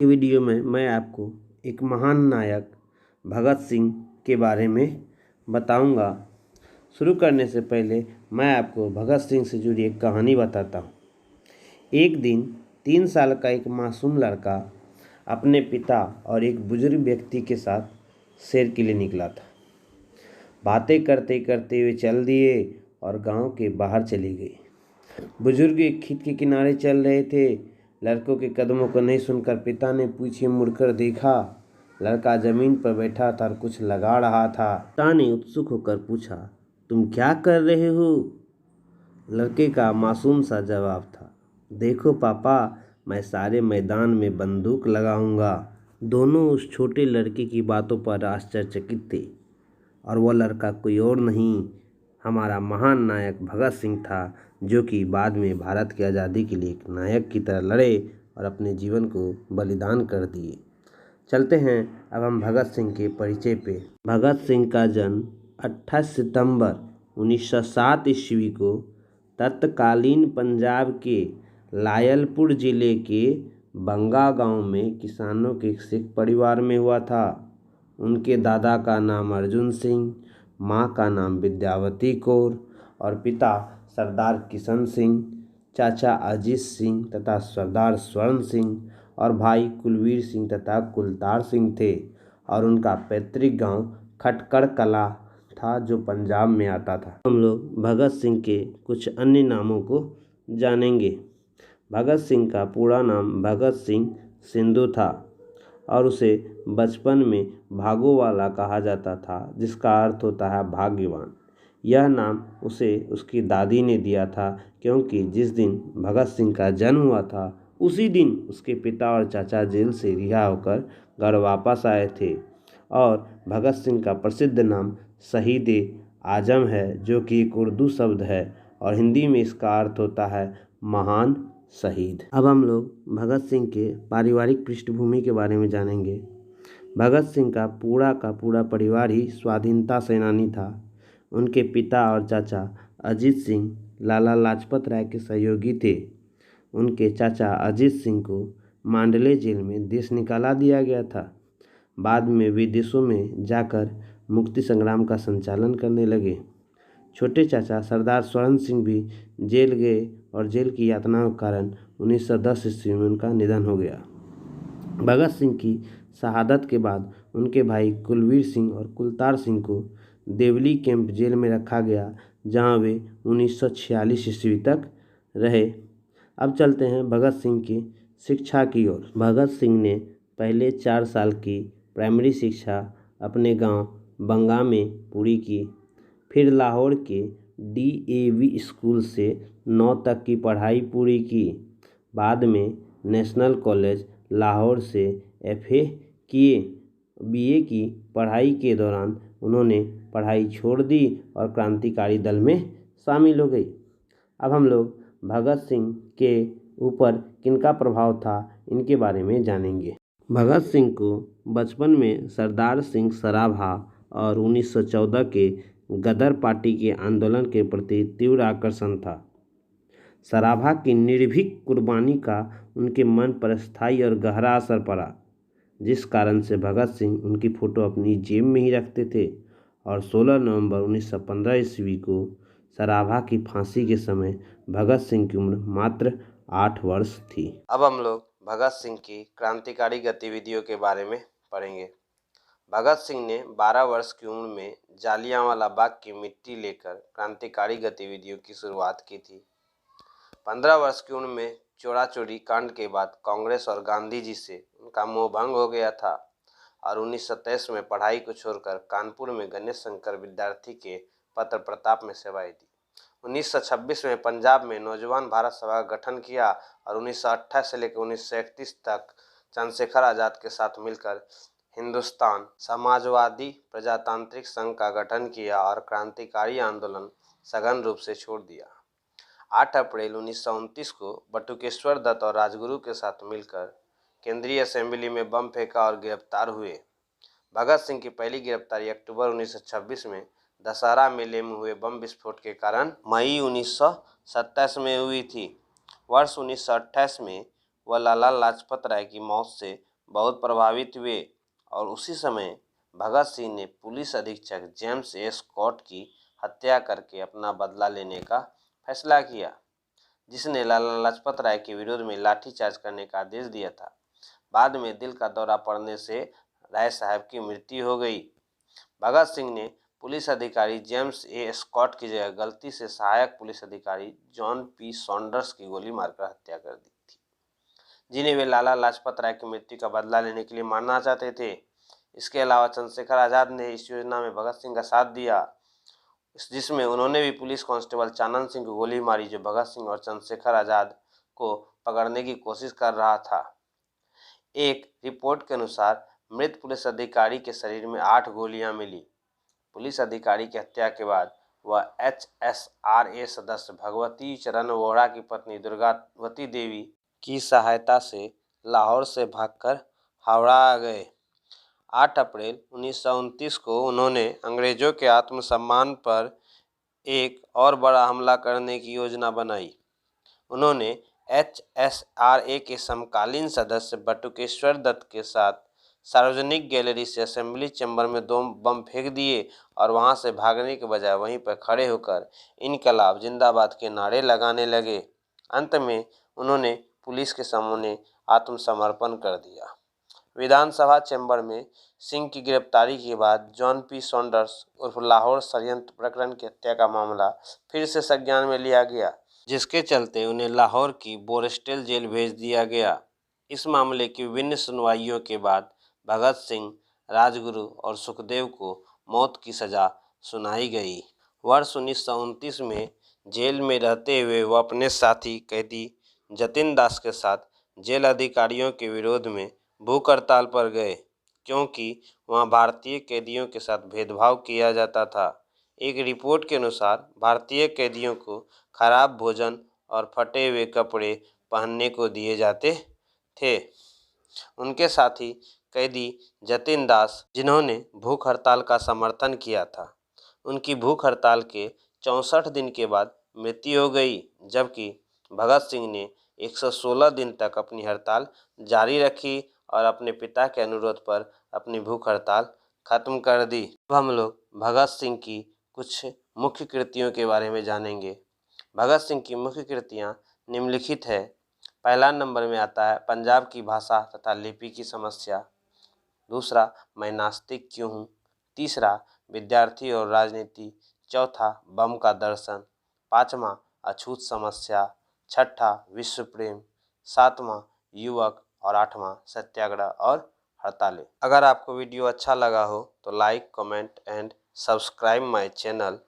Video में मैं आपको एक महान नायक भगत सिंह के बारे में बताऊंगा। शुरू करने से पहले मैं आपको भगत सिंह से जुड़ी एक कहानी बताता हूँ। एक दिन 3 साल का एक मासूम लड़का अपने पिता और एक बुजुर्ग व्यक्ति के साथ सैर के लिए निकला था। बातें करते करते वे चल दिए और गांव के बाहर चली गई। बुजुर्ग एक खेत के किनारे चल रहे थे। लड़कों के कदमों को नहीं सुनकर पिता ने पीछे मुड़कर देखा। लड़का जमीन पर बैठा था और कुछ लगा रहा था। पिता ने उत्सुक होकर पूछा, तुम क्या कर रहे हो? लड़के का मासूम सा जवाब था, देखो पापा, मैं सारे मैदान में बंदूक लगाऊंगा। दोनों उस छोटे लड़के की बातों पर आश्चर्यचकित थे और वह लड़का कोई और नहीं, हमारा महान नायक भगत सिंह था, जो कि बाद में भारत की आज़ादी के लिए एक नायक की तरह लड़े और अपने जीवन को बलिदान कर दिए। चलते हैं अब हम भगत सिंह के परिचय पे। भगत सिंह का जन्म 28 सितंबर 1907 ईस्वी को तत्कालीन पंजाब के लायलपुर ज़िले के बंगा गांव में किसानों के एक सिख परिवार में हुआ था। उनके दादा का नाम अर्जुन सिंह, माँ का नाम विद्यावती कौर और पिता सरदार किशन सिंह, चाचा अजीत सिंह तथा सरदार स्वर्ण सिंह और भाई कुलवीर सिंह तथा कुलतार सिंह थे। और उनका पैतृक गांव खटकड़ कला था, जो पंजाब में आता था। हम लोग भगत सिंह के कुछ अन्य नामों को जानेंगे। भगत सिंह का पूरा नाम भगत सिंह सिंधु था और उसे बचपन में भागोवाला कहा जाता था, जिसका अर्थ होता है भाग्यवान। यह नाम उसे उसकी दादी ने दिया था, क्योंकि जिस दिन भगत सिंह का जन्म हुआ था उसी दिन उसके पिता और चाचा जेल से रिहा होकर घर वापस आए थे। और भगत सिंह का प्रसिद्ध नाम शहीद आजम है, जो कि एक उर्दू शब्द है और हिंदी में इसका अर्थ होता है महान शहीद। अब हम लोग भगत सिंह के पारिवारिक पृष्ठभूमि के बारे में जानेंगे। भगत सिंह का पूरा परिवार ही स्वाधीनता सेनानी था। उनके पिता और चाचा अजीत सिंह लाला लाजपत राय के सहयोगी थे। उनके चाचा अजीत सिंह को मांडले जेल में देश निकाला दिया गया था। बाद में विदेशों में जाकर मुक्ति संग्राम का संचालन करने लगे। छोटे चाचा सरदार स्वर्ण सिंह भी जेल गए और जेल की यातनाओं के कारण 1910 ईस्वी में उनका निधन हो गया। भगत सिंह की शहादत के बाद उनके भाई कुलवीर सिंह और कुलतार सिंह को देवली कैंप जेल में रखा गया, जहां वे 1946 ईस्वी तक रहे। अब चलते हैं भगत सिंह की शिक्षा की ओर। भगत सिंह ने पहले 4 साल की प्राइमरी शिक्षा अपने गांव बंगा में पूरी की। फिर लाहौर के DAV स्कूल से 9 तक की पढ़ाई पूरी की। बाद में नेशनल कॉलेज लाहौर से FA किए। BA की पढ़ाई के दौरान उन्होंने पढ़ाई छोड़ दी और क्रांतिकारी दल में शामिल हो गई। अब हम लोग भगत सिंह के ऊपर किनका प्रभाव था, इनके बारे में जानेंगे। भगत सिंह को बचपन में सरदार सिंह सराभा और 1914 के गदर पार्टी के आंदोलन के प्रति तीव्र आकर्षण था। सराभा की निर्भीक कुर्बानी का उनके मन पर स्थायी और गहरा असर पड़ा, जिस कारण से भगत सिंह उनकी फ़ोटो अपनी जेब में ही रखते थे। और 16 नवंबर 1915 ईस्वी को सराभा की फांसी के समय भगत सिंह की उम्र मात्र 8 वर्ष थी। अब हम लोग भगत सिंह की क्रांतिकारी गतिविधियों के बारे में पढ़ेंगे। भगत सिंह ने 12 वर्ष की उम्र में जालियांवाला बाग की मिट्टी लेकर क्रांतिकारी गतिविधियों की शुरुआत की थी। 15 वर्ष की उम्र में चोरा चोरी कांड के बाद कांग्रेस और गांधी जी से उनका मोहभंग हो गया था और 1923 में पढ़ाई को छोड़कर कानपुर में गणेश शंकर विद्यार्थी के पत्र प्रताप में सेवाएं दी। 1926 में पंजाब में नौजवान भारत सभा का गठन किया और 1928 से लेकर 1931 तक चंद्रशेखर आज़ाद के साथ मिलकर हिंदुस्तान समाजवादी प्रजातांत्रिक संघ का गठन किया और क्रांतिकारी आंदोलन सघन रूप से छोड़ दिया। 8 अप्रैल 1929 को बटुकेश्वर दत्त और राजगुरु के साथ मिलकर केंद्रीय असेंबली में बम फेंका और गिरफ्तार हुए। भगत सिंह की पहली गिरफ्तारी अक्टूबर 1926 में दशहरा मेले में हुए बम विस्फोट के कारण मई 1927 में हुई थी। वर्ष 1928 में वह लाला लाजपत राय की मौत से बहुत प्रभावित हुए और उसी समय भगत सिंह ने पुलिस अधीक्षक जेम्स ए स्कॉट की हत्या करके अपना बदला लेने का फैसला किया, जिसने लाला लाजपत राय के विरोध में लाठीचार्ज करने का आदेश दिया था। बाद में दिल का दौरा पड़ने से राय साहब की मृत्यु हो गई। भगत सिंह ने पुलिस अधिकारी जेम्स ए स्कॉट की जगह गलती से सहायक पुलिस अधिकारी जॉन पी सॉन्डर्स की गोली मारकर हत्या कर दी थी, जिन्हें वे लाला लाजपत राय की मृत्यु का बदला लेने के लिए मारना चाहते थे। इसके अलावा चंद्रशेखर आज़ाद ने इस योजना में भगत सिंह का साथ दिया, जिसमें उन्होंने भी पुलिस कांस्टेबल चानन सिंह को गोली मारी, जो भगत सिंह और चंद्रशेखर आज़ाद को पकड़ने की कोशिश कर रहा था। एक रिपोर्ट के अनुसार मृत पुलिस अधिकारी के शरीर में 8 गोलियां मिली। पुलिस अधिकारी की हत्या के बाद वह HSRA सदस्य भगवती चरण वोहरा की पत्नी दुर्गावती देवी की सहायता से लाहौर से भागकर हावड़ा आ गए। 8 अप्रैल 1929 को उन्होंने अंग्रेजों के आत्मसम्मान पर एक और बड़ा हमला करने की योजना बनाई। उन्होंने HSRA के समकालीन सदस्य बटुकेश्वर दत्त के साथ सार्वजनिक गैलरी से असेंबली चैम्बर में 2 बम फेंक दिए और वहां से भागने के बजाय वहीं पर खड़े होकर इनकलाब जिंदाबाद के नारे लगाने लगे। अंत में उन्होंने पुलिस के सामने आत्मसमर्पण कर दिया। विधानसभा चैम्बर में सिंह की गिरफ्तारी के बाद जॉन पी सॉन्डर्स उर्फ लाहौर षड्यंत्र प्रकरण की हत्या का मामला फिर से संज्ञान में लिया गया, जिसके चलते उन्हें लाहौर की बोरस्टेल जेल भेज दिया गया। इस मामले की विभिन्न सुनवाइयों के बाद भगत सिंह, राजगुरु और सुखदेव को मौत की सजा सुनाई गई। वर्ष 1929 में जेल में रहते हुए वह अपने साथी कैदी जतिन दास के साथ जेल अधिकारियों के विरोध में भूख हड़ताल पर गए, क्योंकि वहां भारतीय कैदियों के साथ भेदभाव किया जाता था। एक रिपोर्ट के अनुसार भारतीय कैदियों को खराब भोजन और फटे हुए कपड़े पहनने को दिए जाते थे। उनके साथी कैदी जतिन दास, जिन्होंने भूख हड़ताल का समर्थन किया था, उनकी भूख हड़ताल के 64 दिन के बाद मृत्यु हो गई, जबकि भगत सिंह ने 116 दिन तक अपनी हड़ताल जारी रखी और अपने पिता के अनुरोध पर अपनी भूख हड़ताल खत्म कर दी। अब हम लोग भगत सिंह की कुछ मुख्य कृतियों के बारे में जानेंगे। भगत सिंह की मुख्य कृतियाँ निम्नलिखित है। पहला नंबर में आता है पंजाब की भाषा तथा लिपि की समस्या। दूसरा, मैं नास्तिक क्यों हूँ। तीसरा, विद्यार्थी और राजनीति। चौथा, बम का दर्शन। पाँचवा, अछूत समस्या। छठा, विश्व प्रेम। सातवां, युवक। और आठवां, सत्याग्रह और हड़तालें। अगर आपको वीडियो अच्छा लगा हो तो like, comment and subscribe my channel